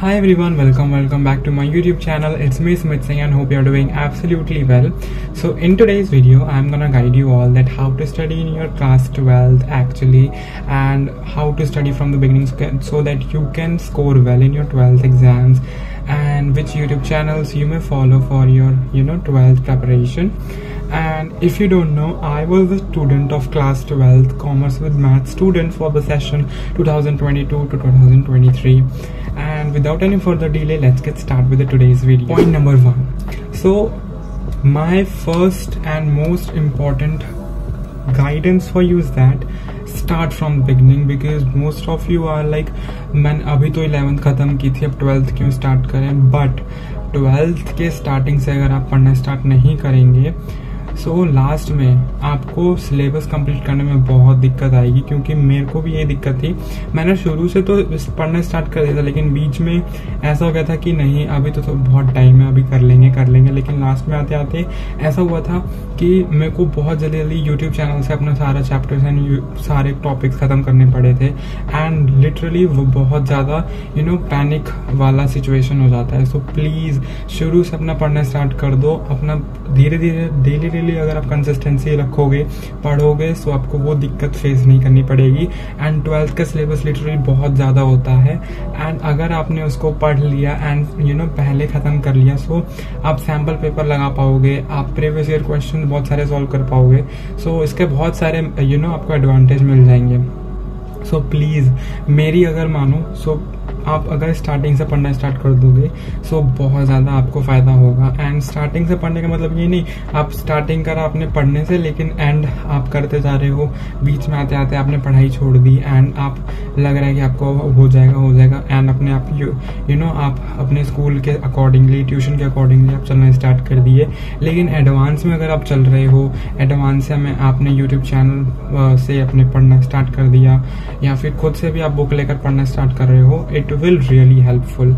Hi everyone, welcome back to my YouTube channel. It's me Smith Singh and hope you're doing absolutely well. So in today's video I'm gonna guide you all that how to study in your class 12th actually, and how to study from the beginning so that you can score well in your 12th exams, and which YouTube channels you may follow for your 12th preparation. And if you don't know, I was a student of class 12th commerce with math student for the session 2022 to 2023. And without any further delay, let's get started with today's video. Point number 1. So my first and most important guidance for you is that start from beginning, because most of you are like, मैं अभी तो 11th खत्म की थी, अब 12th क्यों start करें। But 12th के स्टार्टिंग से अगर आप पढ़ना स्टार्ट नहीं करेंगे सो लास्ट में आपको सिलेबस कंप्लीट करने में बहुत दिक्कत आएगी, क्योंकि मेरे को भी ये दिक्कत थी। मैंने शुरू से तो पढ़ना स्टार्ट कर दिया था, लेकिन बीच में ऐसा हो गया था कि नहीं अभी तो बहुत टाइम है, अभी कर लेंगे। लेकिन लास्ट में आते आते ऐसा हुआ था कि मेरे को बहुत जल्दी यूट्यूब चैनल से अपना सारा चैप्टर्स एंड सारे टॉपिक्स खत्म करने पड़े थे। एंड लिटरली वो बहुत ज़्यादा पैनिक वाला सिचुएशन हो जाता है। सो प्लीज़ शुरू से अपना पढ़ना स्टार्ट कर दो। अपना धीरे धीरे डेली अगर आप कंसिस्टेंसी रखोगे, पढ़ोगे, सो आपको वो दिक्कत फेस नहीं करनी पड़ेगी। एंड 12th का सिलेबस लिटरली बहुत ज़्यादा होता है, एंड अगर आपने उसको पढ़ लिया एंड पहले ख़त्म कर लिया, सो आप सैम्पल पेपर लगा पाओगे, आप प्रीवियस ईयर क्वेश्चन बहुत सारे सॉल्व कर पाओगे। सो इसके बहुत सारे आपको एडवांटेज मिल जाएंगे। सो प्लीज़ मेरी अगर मानो, सो आप अगर स्टार्टिंग से पढ़ना स्टार्ट कर दोगे सो बहुत ज़्यादा आपको फ़ायदा होगा। एंड स्टार्टिंग से पढ़ने का मतलब ये नहीं आप स्टार्टिंग करा आपने पढ़ने से, लेकिन एंड आप करते जा रहे हो, बीच में आते आते आपने पढ़ाई छोड़ दी एंड आप लग रहा है कि आपको हो जाएगा एंड अपने आप आप अपने स्कूल के अकॉर्डिंगली, ट्यूशन के अकॉर्डिंगली आप चलना स्टार्ट कर दिए। लेकिन एडवांस में अगर आप चल रहे हो, एडवांस में आपने यूट्यूब चैनल से अपने पढ़ना स्टार्ट कर दिया, या फिर खुद से भी आप बुक लेकर पढ़ना स्टार्ट कर रहे हो, it will really helpful.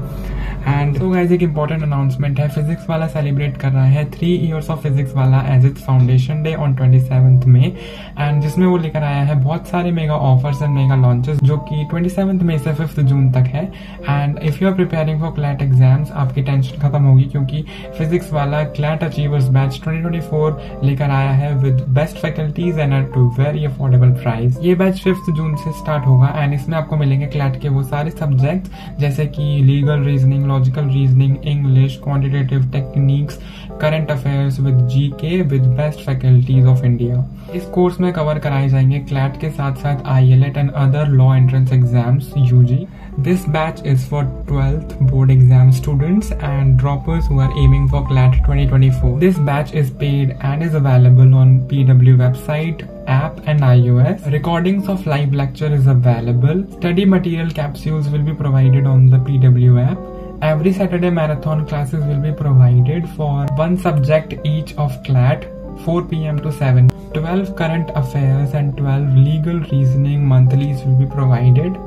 And तो गाइस एक इम्पोर्टेंट अनाउंसमेंट है, फिजिक्स वाला सेलिब्रेट कर रहा है 3 years of Physics Wallah as its foundation day on 27th में। एंड जिसमें वो लेकर आया है बहुत सारे mega offers and mega launches, जो कि 27th मई से 5th जून तक है। And if you are preparing for CLAT exams, आपकी टेंशन खत्म होगी, क्योंकि फिजिक्स वाला क्लैट अचीवर्स बैच 2024 लेकर आया है with best faculties and at to very affordable price. ये बैच 5th जून से स्टार्ट होगा एंड इसमें आपको मिलेंगे क्लैट के वो सारे सब्जेक्ट जैसे कि legal reasoning, logical reasoning, English, quantitative techniques, current affairs with GK with best faculties of India. इस कोर्स में कवर कराए जाएंगे क्लैट के साथ साथ IELTS and other law entrance exams UG। This batch is for 12th board exam students and droppers who are aiming for CLAT 2024. This batch is paid and is available on PW website, app and iOS. Recordings of live lecture is available. Study material capsules will be provided on the PW app. Every Saturday marathon classes will be provided for one subject each of CLAT, 4 PM to 7. 12 current affairs and 12 legal reasoning monthlies will be provided.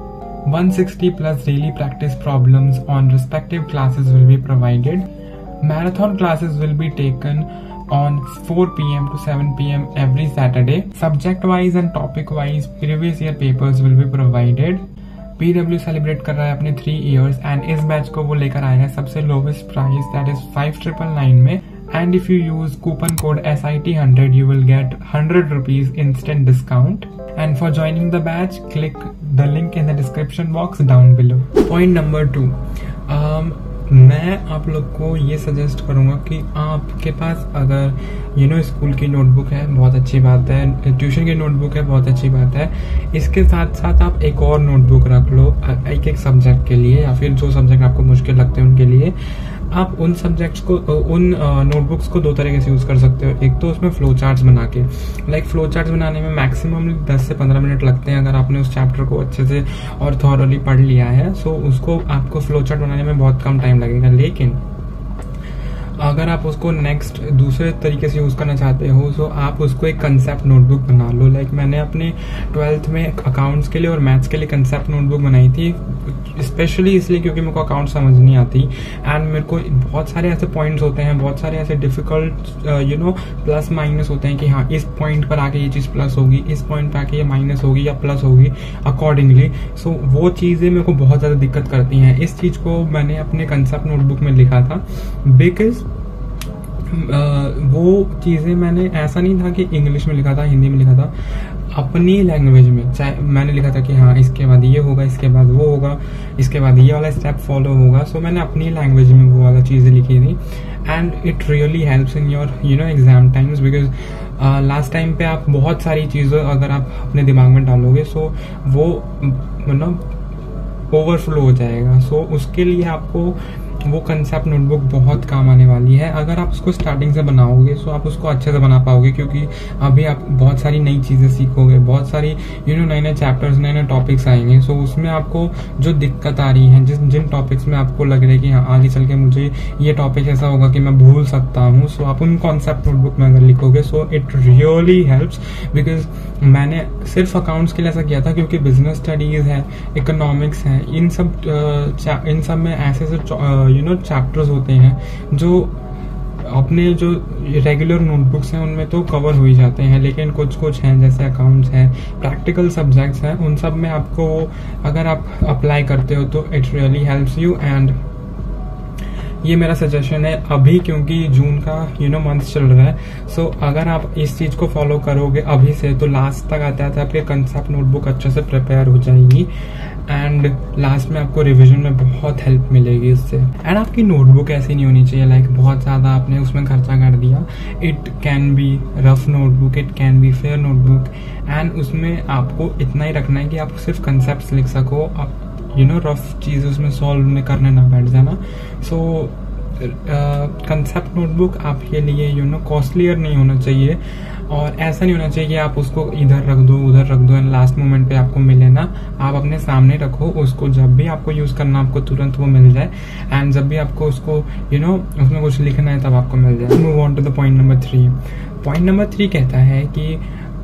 160 plus daily practice problems on respective classes will be provided. Marathon classes will be taken on 4 PM to 7 PM every Saturday. Subject wise and topic wise previous year papers will be provided. PW celebrate कर रहा है अपने 3 years and इस batch को वो लेकर आया है सबसे लोवेस्ट प्राइस, दैट इज 5999 में। And if you use coupon code SIT100 you will get 100 rupees instant discount. And for joining the batch, click the link in the description box down below. Point number 2. मैं आप लोग को ये suggest करूँगा कि आपके पास अगर स्कूल की नोटबुक है बहुत अच्छी बात है, ट्यूशन की नोटबुक है बहुत अच्छी बात है, इसके साथ साथ आप एक और नोटबुक रख लो एक सब्जेक्ट के लिए, या फिर जो सब्जेक्ट आपको मुश्किल लगते हैं उनके लिए। आप उन सब्जेक्ट्स को, उन नोटबुक्स को 2 तरीके से यूज़ कर सकते हो। एक तो उसमें फ्लो चार्ट्स बना के, फ्लो चार्ट्स बनाने में मैक्सिमम 10 से 15 मिनट लगते हैं अगर आपने उस चैप्टर को अच्छे से और थॉरली पढ़ लिया है। सो उसको आपको फ्लो चार्ट बनाने में बहुत कम टाइम लगेगा। लेकिन अगर आप उसको नेक्स्ट दूसरे तरीके से यूज़ करना चाहते हो, तो आप उसको एक कंसेप्ट नोटबुक बना लो। मैंने अपने 12th में अकाउंट्स के लिए और मैथ्स के लिए कंसेप्ट नोटबुक बनाई थी स्पेशली इसलिए क्योंकि मेरे को अकाउंट समझ नहीं आती, एंड मेरे को बहुत सारे ऐसे पॉइंट्स होते हैं, बहुत सारे ऐसे डिफिकल्ट प्लस माइनस होते हैं कि हाँ इस पॉइंट पर आके ये चीज़ प्लस होगी, इस पॉइंट पर आके ये माइनस होगी या प्लस होगी अकॉर्डिंगली। सो वो चीज़ें मेरे को बहुत ज़्यादा दिक्कत करती हैं। इस चीज़ को मैंने अपने कंसेप्ट नोटबुक में लिखा था, बिकॉज वो चीज़ें मैंने ऐसा नहीं था कि इंग्लिश में लिखा था, हिंदी में लिखा था, अपनी लैंग्वेज में। चाहे मैंने लिखा था कि हाँ इसके बाद ये होगा, इसके बाद वो होगा, इसके बाद ये वाला स्टेप फॉलो होगा। सो मैंने अपनी लैंग्वेज में वो वाला चीज़ें लिखी थी, and it really helps in your exam times, because last time पे आप बहुत सारी चीज़ें अगर आप अपने दिमाग में डालोगे सो वो ओवरफ्लो हो जाएगा। सो उसके लिए आपको वो कंसेप्ट नोटबुक बहुत काम आने वाली है। अगर आप उसको स्टार्टिंग से बनाओगे सो आप उसको अच्छे से बना पाओगे, क्योंकि अभी आप बहुत सारी नई चीज़ें सीखोगे, बहुत सारी नए नए चैप्टर्स, नए नए टॉपिक्स आएंगे। सो उसमें आपको जो दिक्कत आ रही है, जिन टॉपिक्स में आपको लग रहा है कि हाँ आगे चल के मुझे ये टॉपिक ऐसा होगा कि मैं भूल सकता हूँ, सो आप उन कॉन्सेप्ट नोटबुक में अगर लिखोगे so it really helps. Because मैंने सिर्फ अकाउंट्स के लिए ऐसा किया था क्योंकि बिजनेस स्टडीज़ है, इकोनॉमिक्स है, इन सब में ऐसे चैप्टर्स होते हैं जो अपने जो रेगुलर नोटबुक्स हैं उनमें तो कवर हो ही जाते हैं, लेकिन कुछ हैं जैसे अकाउंट्स हैं, प्रैक्टिकल सब्जेक्ट्स हैं, उन सब में आपको अगर आप अप्लाई करते हो तो it really helps you. And ये मेरा सजेशन है अभी, क्योंकि जून का मंथ चल रहा है। सो अगर आप इस चीज़ को फॉलो करोगे अभी से तो लास्ट तक आते आते आपके कंसेप्ट नोटबुक अच्छे से प्रिपेयर हो जाएगी, एंड लास्ट में आपको रिवीजन में बहुत हेल्प मिलेगी इससे। एंड आपकी नोटबुक ऐसी नहीं होनी चाहिए लाइक बहुत ज़्यादा आपने उसमें खर्चा कर दिया। It can be rough notebook, it can be fair notebook, and उसमें आपको इतना ही रखना है कि आप सिर्फ कंसेप्ट लिख सको, आप रफ चीज़ उसमें सॉल्व में करने ना बैठ जाना। सो कंसेप्ट नोटबुक आपके लिए कॉस्टलियर नहीं होना चाहिए, और ऐसा नहीं होना चाहिए कि आप उसको इधर रख दो उधर रख दो एंड लास्ट मोमेंट पे आपको मिले ना। आप अपने सामने रखो उसको, जब भी आपको यूज़ करना आपको तुरंत वो मिल जाए, एंड जब भी आपको उसको उसमें कुछ लिखना है तब आपको मिल जाए। Move on to the point number 3। Point number 3 कहता है कि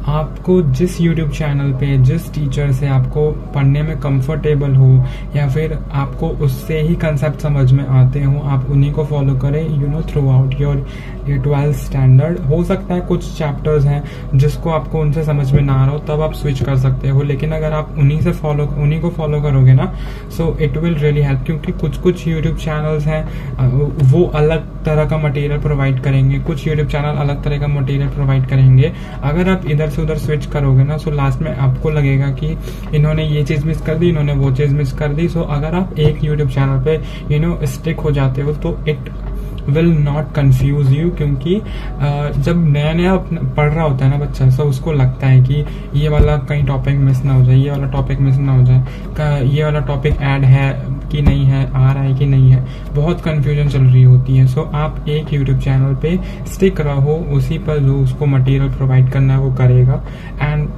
आपको जिस YouTube चैनल पे जिस टीचर से आपको पढ़ने में कंफर्टेबल हो या फिर आपको उससे ही कंसेप्ट समझ में आते हो, आप उन्हीं को फॉलो करें through out your 12th standard. हो सकता है कुछ चैप्टर्स हैं जिसको आपको उनसे समझ में ना आ रहा हो, तब आप स्विच कर सकते हो, लेकिन अगर आप उन्हीं को फॉलो करोगे ना so it will really help. क्योंकि कुछ YouTube चैनल्स हैं वो अलग तरह का मटेरियल प्रोवाइड करेंगे, कुछ YouTube चैनल अलग तरह का मटेरियल प्रोवाइड करेंगे। अगर आप इधर से उधर स्विच करोगे ना सो लास्ट में आपको लगेगा कि इन्होंने ये चीज मिस कर दी, इन्होंने वो चीज मिस कर दी। सो अगर आप एक YouTube चैनल पे स्टिक हो जाते हो तो it will not confuse you, क्योंकि जब नया नया पढ़ रहा होता है ना बच्चा, सो उसको लगता है कि ये वाला कहीं टॉपिक मिस ना हो जाए, ये वाला टॉपिक मिस ना हो जाए, ये वाला टॉपिक ऐड है कि नहीं है, आ रहा है कि नहीं है, बहुत कंफ्यूजन चल रही होती है। सो आप एक YouTube चैनल पे स्टिक रहो, उसी पर जो उसको मटेरियल प्रोवाइड करना है वो करेगा एंड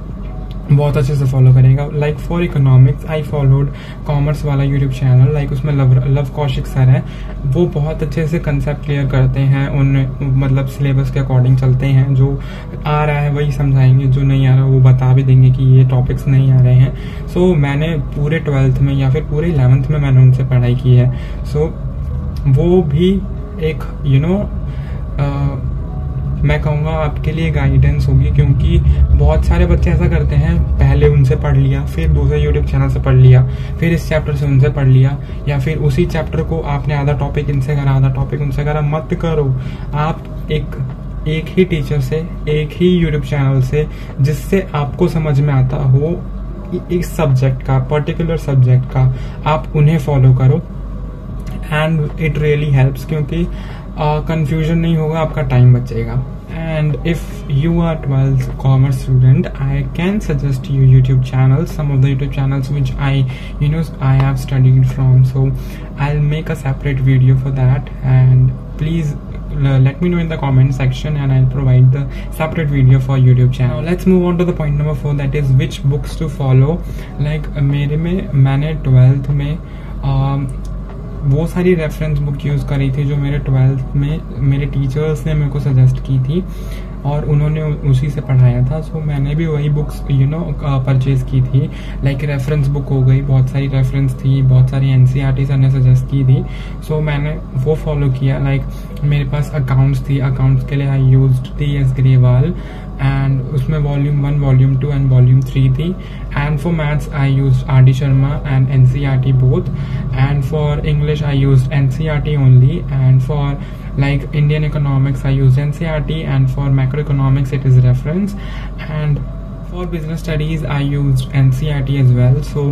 बहुत अच्छे से फॉलो करेगा। Like for economics I followed commerce वाला यूट्यूब चैनल, लाइक उसमें लव कौशिक सर है, वो बहुत अच्छे से कंसेप्ट क्लियर करते हैं, उन सिलेबस के अकॉर्डिंग चलते हैं, जो आ रहा है वही समझाएंगे, जो नहीं आ रहा वो बता भी देंगे कि ये टॉपिक्स नहीं आ रहे हैं। सो मैंने पूरे 12th में या फिर पूरे 11th में मैंने उनसे पढ़ाई की है। सो वो भी एक मैं कहूँगा आपके लिए गाइडेंस होगी, क्योंकि बहुत सारे बच्चे ऐसा करते हैं, पहले उनसे पढ़ लिया, फिर दूसरे यूट्यूब चैनल से पढ़ लिया, फिर इस चैप्टर से उनसे पढ़ लिया, या फिर उसी चैप्टर को आपने आधा टॉपिक इनसे करा, आधा टॉपिक उनसे करा। मत करो, आप एक ही टीचर से, एक ही यूट्यूब चैनल से, जिससे आपको समझ में आता हो इस सब्जेक्ट का, पर्टिकुलर सब्जेक्ट का, आप उन्हें फॉलो करो एंड इट रियली हेल्प्स, क्योंकि कंफ्यूजन नहीं होगा, आपका टाइम बचेगा। And if you are 12th commerce student, I can suggest you YouTube channels, some of the YouTube channels which I have studied from. So I'll make a separate video for that, and please let me know in the comment section and I'll provide the separate video for YouTube channel. Now let's move on to the point number 4, that is which books to follow. Like मैंने 12th में वो सारी reference book use करी थी जो मेरे 12th में मेरे टीचर्स ने मेरे को सजेस्ट की थी। और उन्होंने उसी से पढ़ाया था। सो मैंने भी वही बुक्स परचेज की थी। लाइक रेफरेंस बुक हो गई, बहुत सारी रेफरेंस थी, बहुत सारी NCERT सर ने सजेस्ट की थी। सो मैंने वो फॉलो किया। लाइक मेरे पास अकाउंट्स थी, अकाउंट्स के लिए I used TS Grewal and उसमें वॉल्यूम 1, वॉल्यूम 2 एंड वॉल्यूम 3 थी। And for maths I used RD Sharma and NCERT both, and for English I used NCERT only, and for like Indian economics I used NCERT, and for macroeconomics it is reference, and for business studies I used NCERT as well. So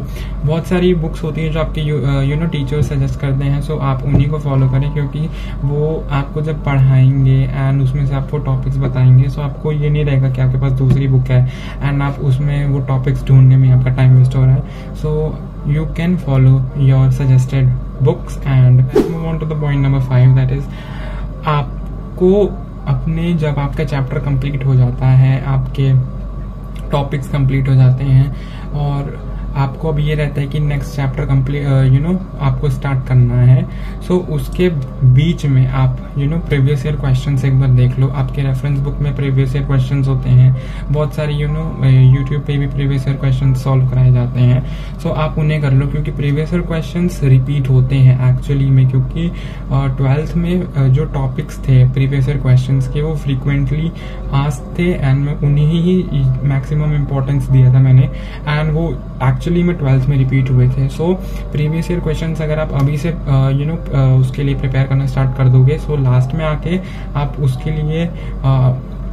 बहुत सारी books होती हैं जो आपके teachers suggest करते हैं। सो आप उन्हीं को फॉलो करें, क्योंकि वो आपको जब पढ़ाएंगे एंड उसमें से आपको टॉपिक्स बताएंगे, सो आपको ये नहीं रहेगा कि आपके पास दूसरी बुक है एंड आप उसमें वो टॉपिक्स ढूंढने में आपका टाइम वेस्ट हो रहा है। सो you can follow your suggested books, and let's move on to the point number 5, that is आपको अपने जब आपका चैप्टर कंप्लीट हो जाता है, आपके टॉपिक्स कंप्लीट हो जाते हैं और आपको अब ये रहता है कि नेक्स्ट चैप्टर कंप्लीट आपको स्टार्ट करना है। सो उसके बीच में आप प्रीवियस ईयर क्वेश्चंस एक बार देख लो। आपके रेफरेंस बुक में प्रीवियस ईयर क्वेश्चंस होते हैं, बहुत सारी यूट्यूब पे भी प्रीवियस ईयर क्वेश्चंस सॉल्व कराए जाते हैं। सो आप उन्हें कर लो, क्योंकि प्रीवियस ईयर क्वेश्चंस रिपीट होते हैं एक्चुअली में, क्योंकि 12th में जो टॉपिक्स थे प्रीवियस ईयर क्वेश्चंस के वो फ्रीक्वेंटली आस्क थे एंड मैं उन्हीं ही मैक्सिमम इंपॉर्टेंस दिया था मैंने, एंड वो एक्चुअली में 12th में रिपीट हुए थे। सो प्रीवियस ईयर क्वेश्चंस अगर आप अभी से उसके लिए प्रिपेयर करना स्टार्ट कर दोगे, सो लास्ट में आके आप उसके लिए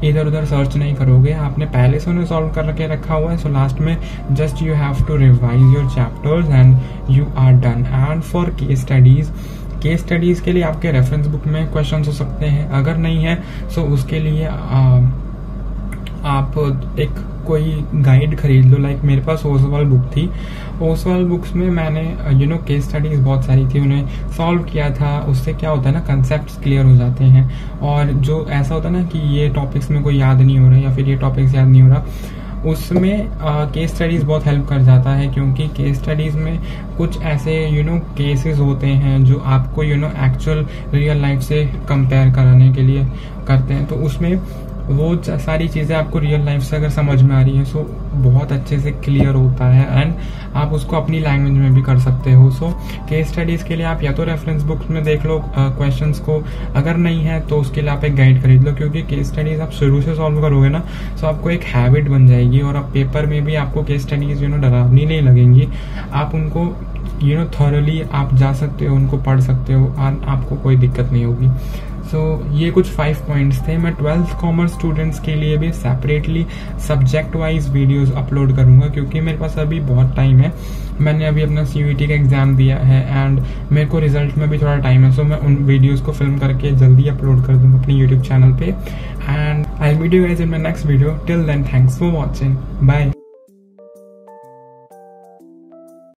इधर उधर सर्च नहीं करोगे, आपने पहले से उन्हें सॉल्व करके रखा हुआ है। सो लास्ट में just you have to revise your chapters and you are done. And for case studies के लिए आपके रेफरेंस बुक में क्वेश्चंस हो सकते हैं, अगर नहीं है सो उसके लिए आप एक कोई गाइड खरीद लो। लाइक मेरे पास ओसवाल बुक थी, ओसवाल बुक्स में मैंने केस स्टडीज बहुत सारी थी, उन्हें सॉल्व किया था। उससे क्या होता है ना, कंसेप्ट्स क्लियर हो जाते हैं, और जो ऐसा होता है ना कि ये टॉपिक्स में कोई याद नहीं हो रहा या फिर ये टॉपिक्स याद नहीं हो रहा, उसमें केस स्टडीज बहुत हेल्प कर जाता है, क्योंकि केस स्टडीज में कुछ ऐसे केसेस होते हैं जो आपको एक्चुअल रियल लाइफ से कंपेयर कराने के लिए करते हैं। तो उसमें वो सारी चीज़ें आपको रियल लाइफ से अगर समझ में आ रही है, सो बहुत अच्छे से क्लियर होता है एंड आप उसको अपनी लैंग्वेज में भी कर सकते हो। सो केस स्टडीज़ के लिए आप या तो रेफरेंस बुक्स में देख लो क्वेश्चंस को, अगर नहीं है तो उसके लिए आप एक गाइड खरीद लो, क्योंकि केस स्टडीज़ आप शुरू से सॉल्व करोगे ना, सो आपको एक हैबिट बन जाएगी और आप पेपर में भी आपको केस स्टडीज़ डरावनी नहीं लगेंगी। आप उनको थॉरली आप जा सकते हो, उनको पढ़ सकते हो और आपको कोई दिक्कत नहीं होगी। सो ये कुछ 5 पॉइंट्स थे। मैं 12th कॉमर्स स्टूडेंट्स के लिए भी separately subject wise videos upload करूंगा, क्योंकि मेरे पास अभी बहुत टाइम है। मैंने अभी अपना CUET का एग्जाम दिया है एंड मेरे को रिजल्ट में भी थोड़ा टाइम है। सो मैं उन वीडियोस को फिल्म करके जल्दी अपलोड कर दूंगा अपनी यूट्यूब चैनल पे, and I meet you guys in my next video. Till then thanks for watching, bye.